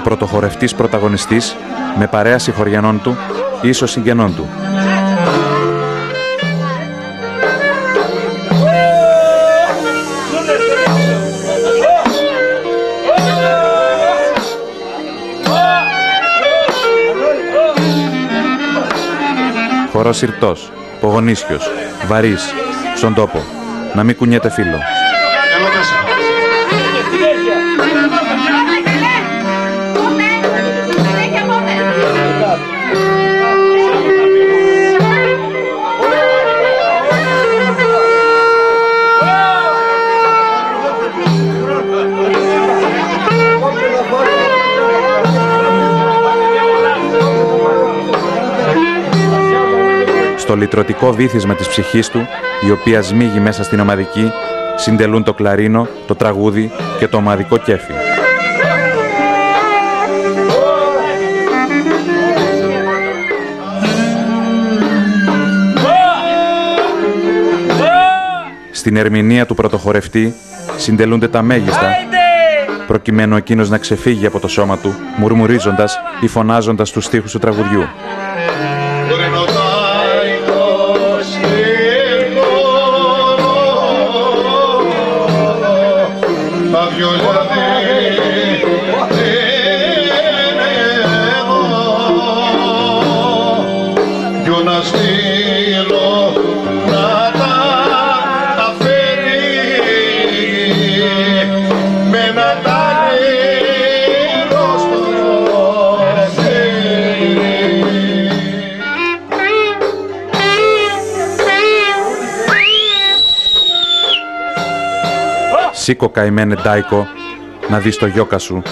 πρωτοχορευτής πρωταγωνιστής με παρέα συγχωριανών του, ίσως συγγενών του. Χορός συρτός, πογονίσιος, βαρύς, στον τόπο, να μην κουνιέται φύλλο. Στο λυτρωτικό βύθισμα της ψυχής του, η οποία σμίγει μέσα στην ομαδική, συντελούν το κλαρίνο, το τραγούδι και το ομαδικό κέφι. Στην ερμηνεία του πρωτοχορευτή συντελούνται τα μέγιστα, προκειμένου εκείνος να ξεφύγει από το σώμα του, μουρμουρίζοντας ή φωνάζοντας τους στίχους του τραγουδιού. Σήκω καημένε Ντάικο, να δεις το γιώκα σου,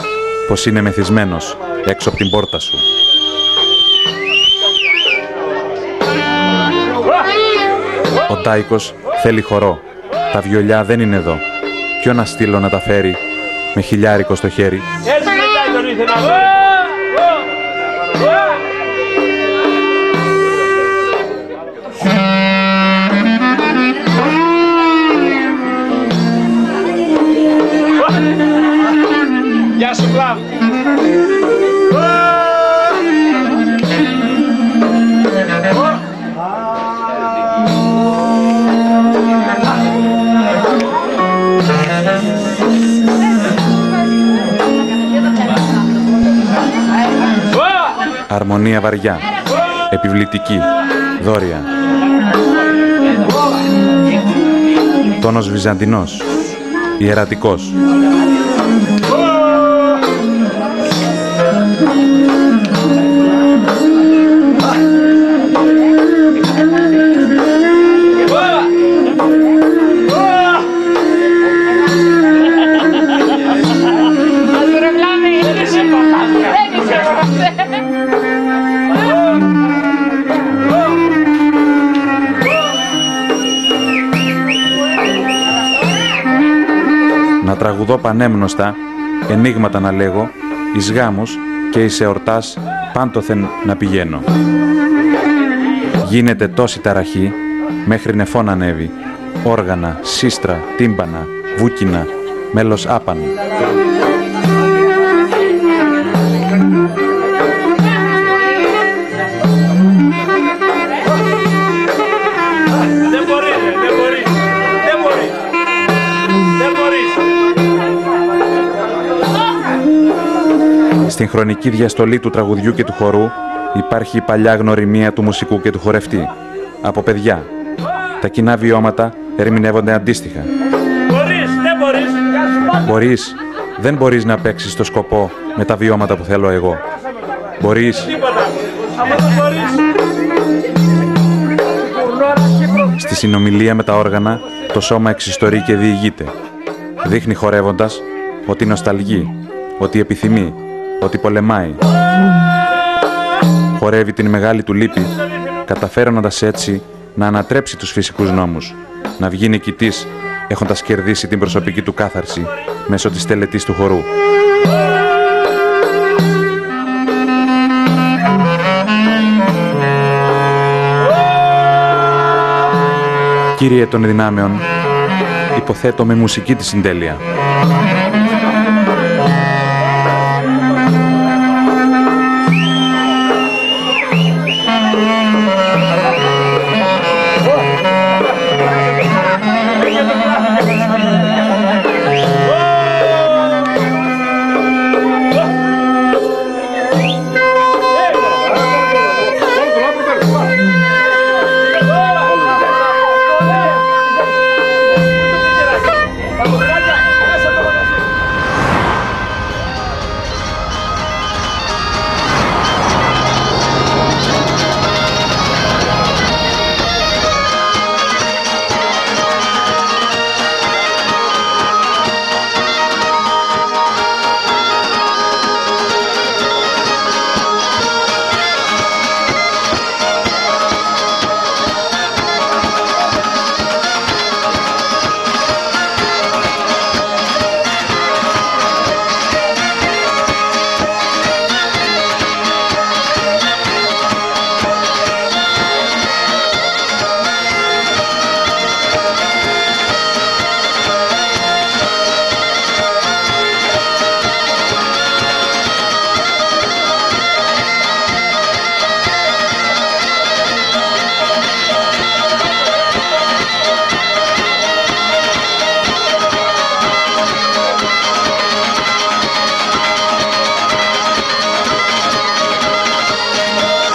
πως είναι μεθυσμένος έξω από την πόρτα σου. Ο Ντάικος θέλει χορό, τα βιολιά δεν είναι εδώ. Ποιο να στείλω να τα φέρει, με χιλιάρικο στο χέρι. Γεια σου, Κλάβ! Αρμονία βαριά, επιβλητική, δόρια. Τόνος βυζαντινός, ιερατικός. Να τραγουδώ πανέμνοστα, ενίγματα να λέγω, εις γάμους και εις εορτάς πάντοθεν να πηγαίνω. Γίνεται τόση ταραχή, μέχρι νεφό να ανέβει, όργανα, σύστρα, τύμπανα, βούκινα, μέλος άπαν. Στην χρονική διαστολή του τραγουδιού και του χορού υπάρχει η παλιά γνωριμία του μουσικού και του χορευτή. Από παιδιά. Τα κοινά βιώματα ερμηνεύονται αντίστοιχα. Μπορείς, δεν μπορείς να παίξεις το σκοπό με τα βιώματα που θέλω εγώ. Μπορείς. Στη συνομιλία με τα όργανα, το σώμα εξιστορεί και διηγείται. Δείχνει χορεύοντας ότι νοσταλγεί, ότι επιθυμεί, ότι πολεμάει. Χορεύει την μεγάλη του λύπη, καταφέρνοντας έτσι να ανατρέψει τους φυσικούς νόμους, να βγει νικητής, έχοντας κερδίσει την προσωπική του κάθαρση μέσω της τελετής του χορού. Κύριε των δυνάμεων, υποθέτω με μουσική τη συντέλεια.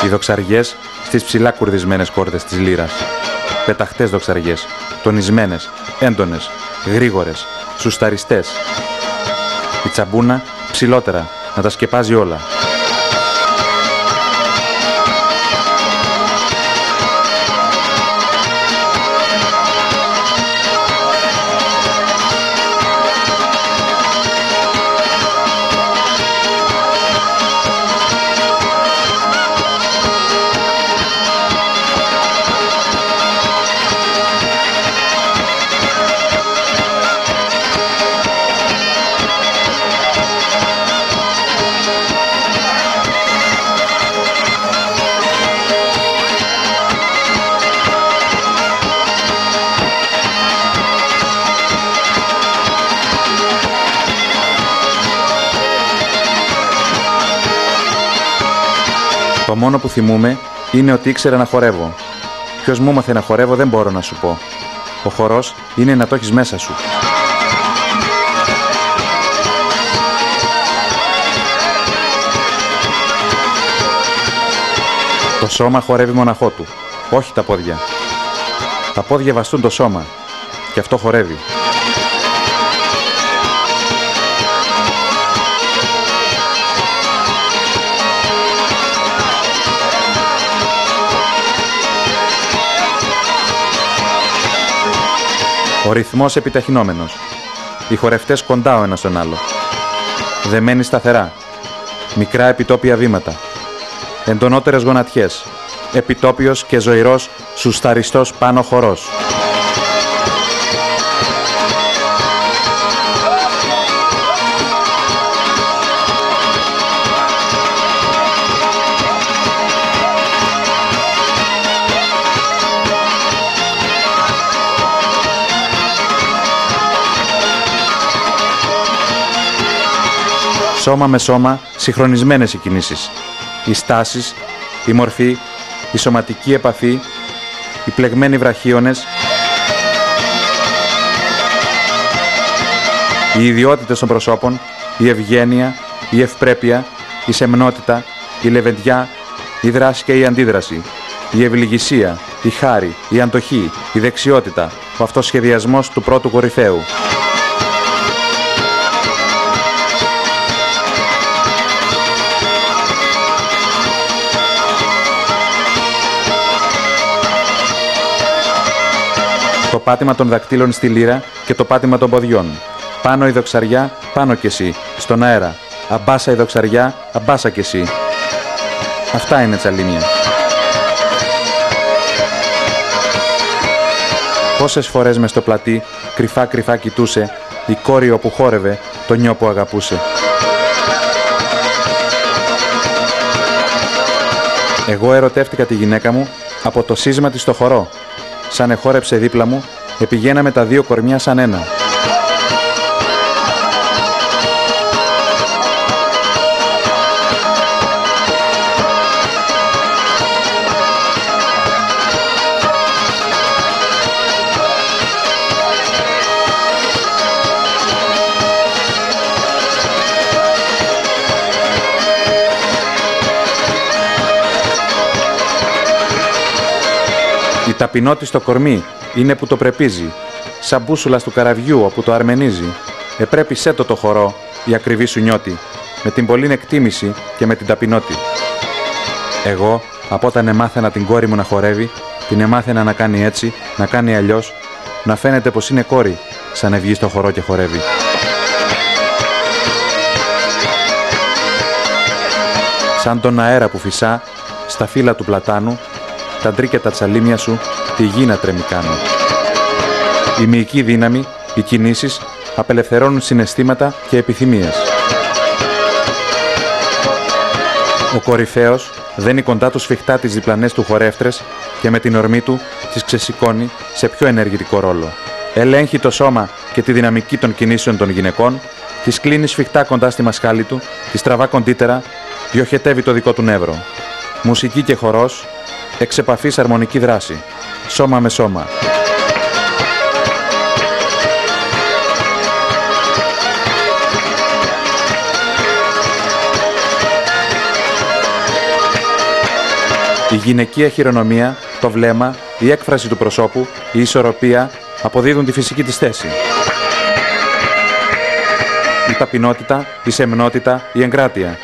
δοξαριές στις ψηλά κουρδισμένες κόρδες της λύρας. Πεταχτές δοξαριές, τονισμένες, έντονες, γρήγορες, σουσταριστές. Η τσαμπούνα ψηλότερα, να τα σκεπάζει όλα. Το μόνο που θυμούμαι είναι ότι ήξερα να χορεύω. Ποιος μου έμαθε να χορεύω δεν μπορώ να σου πω. Ο χορός είναι να το έχεις μέσα σου. Το σώμα χορεύει μοναχό του, όχι τα πόδια. Τα πόδια βαστούν το σώμα και αυτό χορεύει. Ο ρυθμός επιταχυνόμενος. Οι χορευτές κοντά ο ένας στον άλλο. Δεμένοι σταθερά. Μικρά επιτόπια βήματα. Εντονότερες γονατιές. Επιτόπιος και ζωηρός σουσταριστός πάνω χορός. Σώμα με σώμα, συγχρονισμένες οι κινήσεις. Οι στάσεις, η μορφή, η σωματική επαφή, οι πλεγμένοι βραχίονες, οι ιδιότητες των προσώπων, η ευγένεια, η ευπρέπεια, η σεμνότητα, η λεβεντιά, η δράση και η αντίδραση, η ευληγησία, η χάρη, η αντοχή, η δεξιότητα, ο αυτοσχεδιασμός του πρώτου κορυφαίου. Το πάτημα των δακτύλων στη λύρα και το πάτημα των ποδιών. Πάνω η δοξαριά, πάνω κι εσύ, στον αέρα. Αμπάσα η δοξαριά, αμπάσα κι εσύ. Αυτά είναι τσαλίμια. Πόσες φορές μες στο πλατή, κρυφά κρυφά κοιτούσε, η κόρη όπου χόρευε, το νιό που αγαπούσε. Εγώ ερωτεύτηκα τη γυναίκα μου από το σύσμα της στο χορό. Σαν εχόρεψε δίπλα μου, επηγαίναμε τα δύο κορμιά σαν ένα. Η ταπεινότη στο κορμί είναι που το πρεπίζει, σαν μπούσουλα του καραβιού όπου το αρμενίζει. Επρέπησέ το χορό, η ακριβή σου νιώτη, με την πολλήν εκτίμηση και με την ταπεινότη. Εγώ, από όταν εμάθαινα την κόρη μου να χορεύει, την εμάθαινα να κάνει έτσι, να κάνει αλλιώς, να φαίνεται πως είναι κόρη, σαν να βγει στο χορό και χορεύει. Σαν τον αέρα που φυσά στα φύλλα του πλατάνου, τα ντρί και τα τσαλίμια σου τη γη να τρέμει κάνω. Η μυϊκή δύναμη, οι κινήσεις απελευθερώνουν συναισθήματα και επιθυμίες. Ο κορυφαίος δένει κοντά του σφιχτά τις διπλανές του χορεύτρες και με την ορμή του τις ξεσηκώνει σε πιο ενεργητικό ρόλο. Ελέγχει το σώμα και τη δυναμική των κινήσεων των γυναικών, τις κλείνει σφιχτά κοντά στη μασχάλη του, τις τραβά κοντύτερα, διοχετεύει το δικό του νεύρο. Μουσική και χορός, εξ επαφής αρμονική δράση, σώμα με σώμα. Η γυναικεία χειρονομία, το βλέμμα, η έκφραση του προσώπου, η ισορροπία αποδίδουν τη φυσική της θέση. Η ταπεινότητα, η σεμνότητα, η εγκράτεια.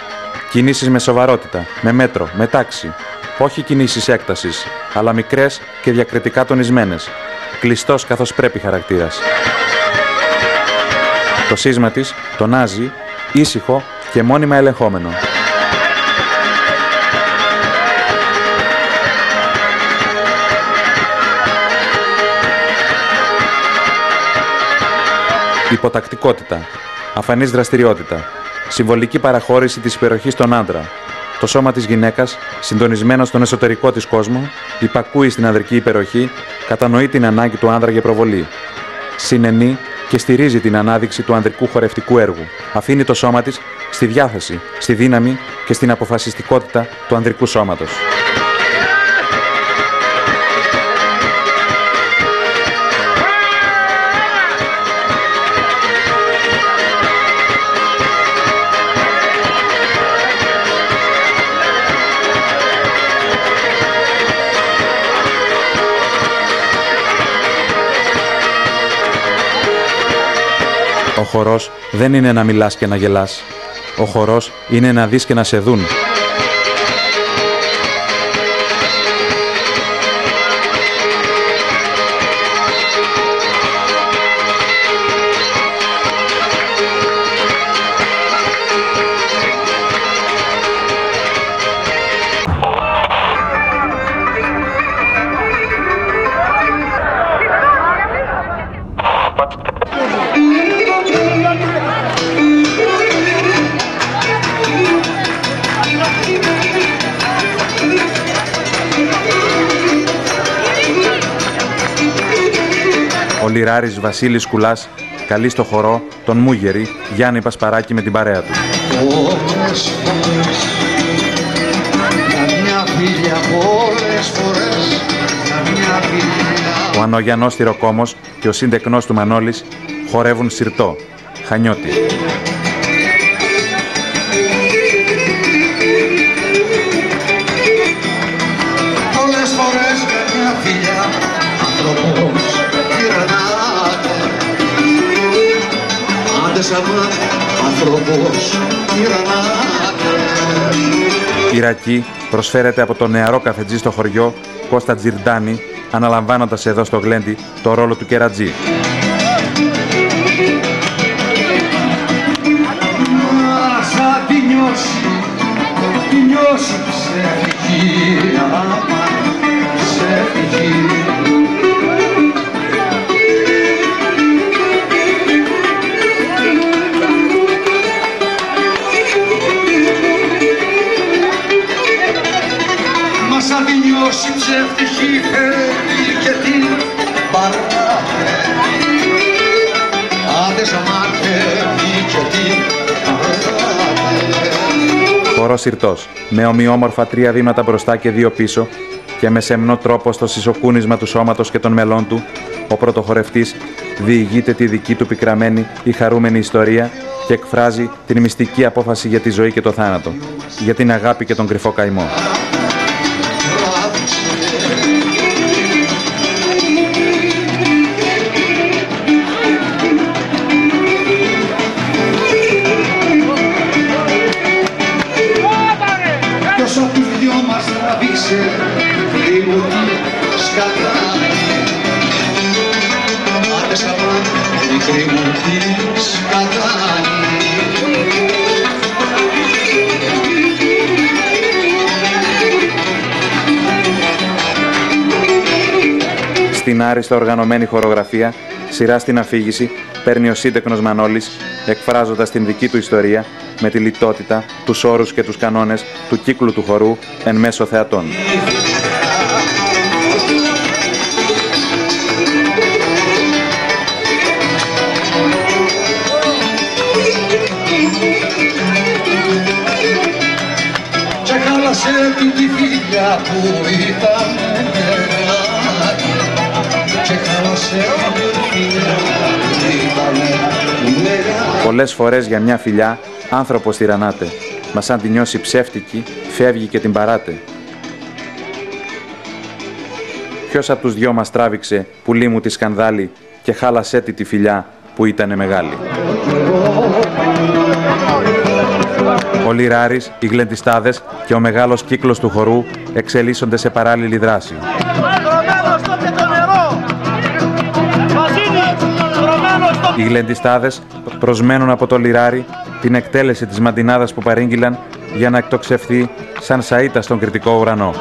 Κινήσεις με σοβαρότητα, με μέτρο, με τάξη. Όχι κινήσεις έκτασης, αλλά μικρές και διακριτικά τονισμένες. Κλειστός καθώς πρέπει χαρακτήρας. Το σύσμα της τονάζει, ήσυχο και μόνιμα ελεγχόμενο. Υποτακτικότητα, αφανής δραστηριότητα, συμβολική παραχώρηση της υπεροχής στον άντρα. Το σώμα της γυναίκας, συντονισμένο στον εσωτερικό της κόσμο, υπακούει στην ανδρική υπεροχή, κατανοεί την ανάγκη του άνδρα για προβολή. Συνενεί και στηρίζει την ανάδειξη του ανδρικού χορευτικού έργου. Αφήνει το σώμα της στη διάθεση, στη δύναμη και στην αποφασιστικότητα του ανδρικού σώματος. Ο χορός δεν είναι να μιλάς και να γελάς. Ο χορός είναι να δεις και να σε δουν. Ο λιράρης Βασίλης Κουλάς καλεί στο χορό τον Μούγερη Γιάννη Πασπαράκη με την παρέα του. Ο Ανογιανός Στυροκόμος και ο σύντεκνός του Μανώλης χορεύουν σιρτό, Χανιώτη. Πολλές φορές με μια φιλιά άνθρωπος τυραννάται. Άντε σαν άνθρωπος τυραννάται. Η Ρακή προσφέρεται από τον νεαρό καφετζή στο χωριό Κώστα Τζιρντάνη, αναλαμβάνοντας εδώ στο γλέντι το ρόλο του κερατζή. Άσα τη νιώσει ψεύτικη, ψεύτικη. Μα σαν τη νιώσει ψεύτικη φέρνει και την παράτε. Άντε σαν μάταιβει και την Χορός σιρτός, με ομοιόμορφα 3 βήματα μπροστά και 2 πίσω και με σεμνό τρόπο στο σισοκούνισμα του σώματος και των μελών του, ο πρωτοχορευτής διηγείται τη δική του πικραμένη ή χαρούμενη ιστορία και εκφράζει την μυστική απόφαση για τη ζωή και το θάνατο, για την αγάπη και τον κρυφό καημό. Στην άριστα οργανωμένη χορογραφία, σειρά στην αφήγηση, παίρνει ο σύντεκνος Μανώλης, εκφράζοντας την δική του ιστορία με τη λιτότητα, τους όρους και τους κανόνες του κύκλου του χορού εν μέσω θεατών. Και χάλασε την τη φίλια που ήταν νεράκι. Και χάλασε την φίλια που ήταν νεράκι. Πολλές φορές για μια φιλιά άνθρωπος τυραννάται, μα σαν τη νιώσει ψεύτικη φεύγει και την παράτε. Ποιος απ' τους δυο μας τράβηξε, πουλί μου τη σκανδάλη, και χάλασέ τη φιλιά που ήτανε μεγάλη. Ο Λιράρης, οι γλεντιστάδες και ο μεγάλος κύκλος του χορού εξελίσσονται σε παράλληλη δράση. Οι γλεντιστάδες προσμένουν από το Λιράρη την εκτέλεση της μαντινάδας που παρήγγειλαν για να εκτοξευθεί σαν σαΐτα στον κριτικό ουρανό.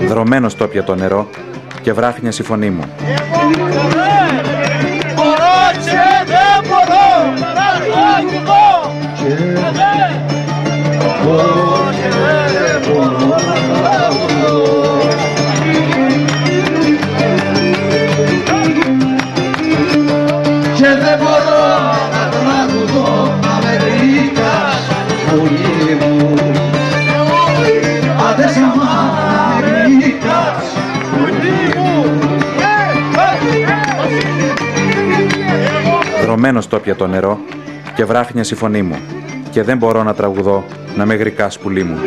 Δρωμένο στο πιατό νερό και βράχνιας η φωνή μου. Και δεν μπορώ να τραγουδώ Αμερίκας φωνή μου. Άντε σαμά Αμερίκας φωνή μου. Δρωμένο στο πιατό νερό και βράχνιας η φωνή μου, και δεν μπορώ να τραγουδώ να με γρικάς πουλί μου.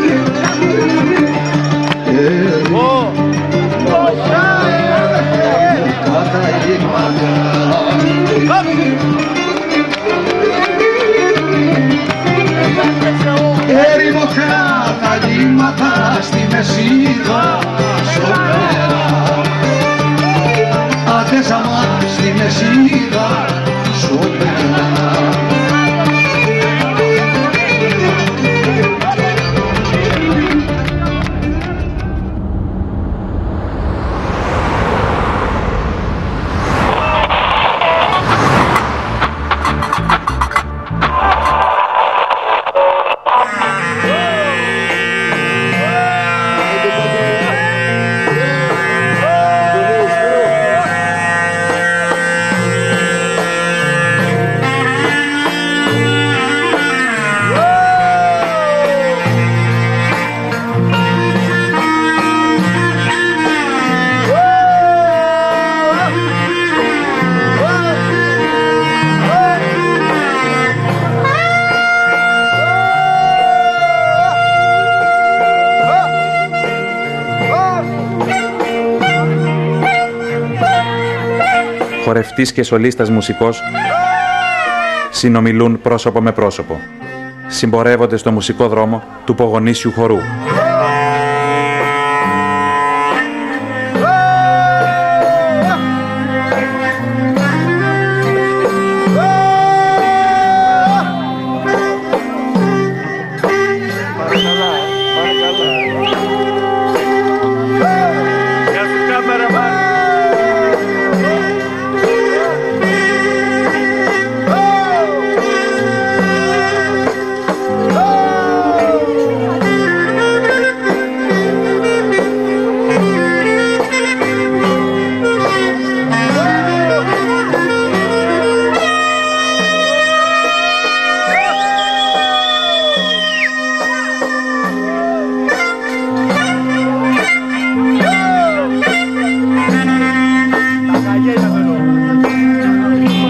Έρημο καταλήμματα στη Μεσίδα σωπέρα. Ατέσαμα στη Μεσίδα σωπέρα. Χορευτής και σολίστας μουσικός συνομιλούν πρόσωπο με πρόσωπο. Συμπορεύονται στο μουσικό δρόμο του πογονίσιου χορού.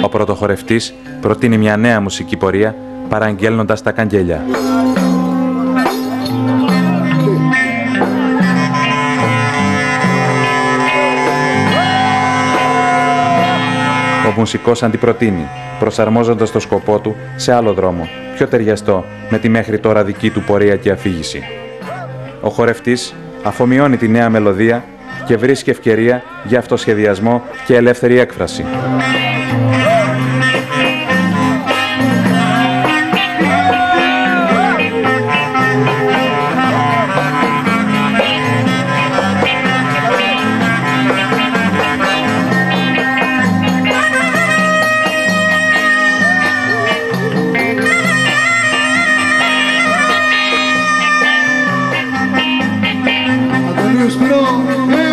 Ο πρωτοχορευτής προτείνει μια νέα μουσική πορεία παραγγέλνοντας τα καγγέλια. Ο μουσικός αντιπροτείνει, προσαρμόζοντας το σκοπό του σε άλλο δρόμο, πιο ταιριαστό με τη μέχρι τώρα δική του πορεία και αφήγηση. Ο χορευτής αφομοιώνει τη νέα μελωδία και βρίσκει ευκαιρία για αυτοσχεδιασμό και ελεύθερη έκφραση. Thank you.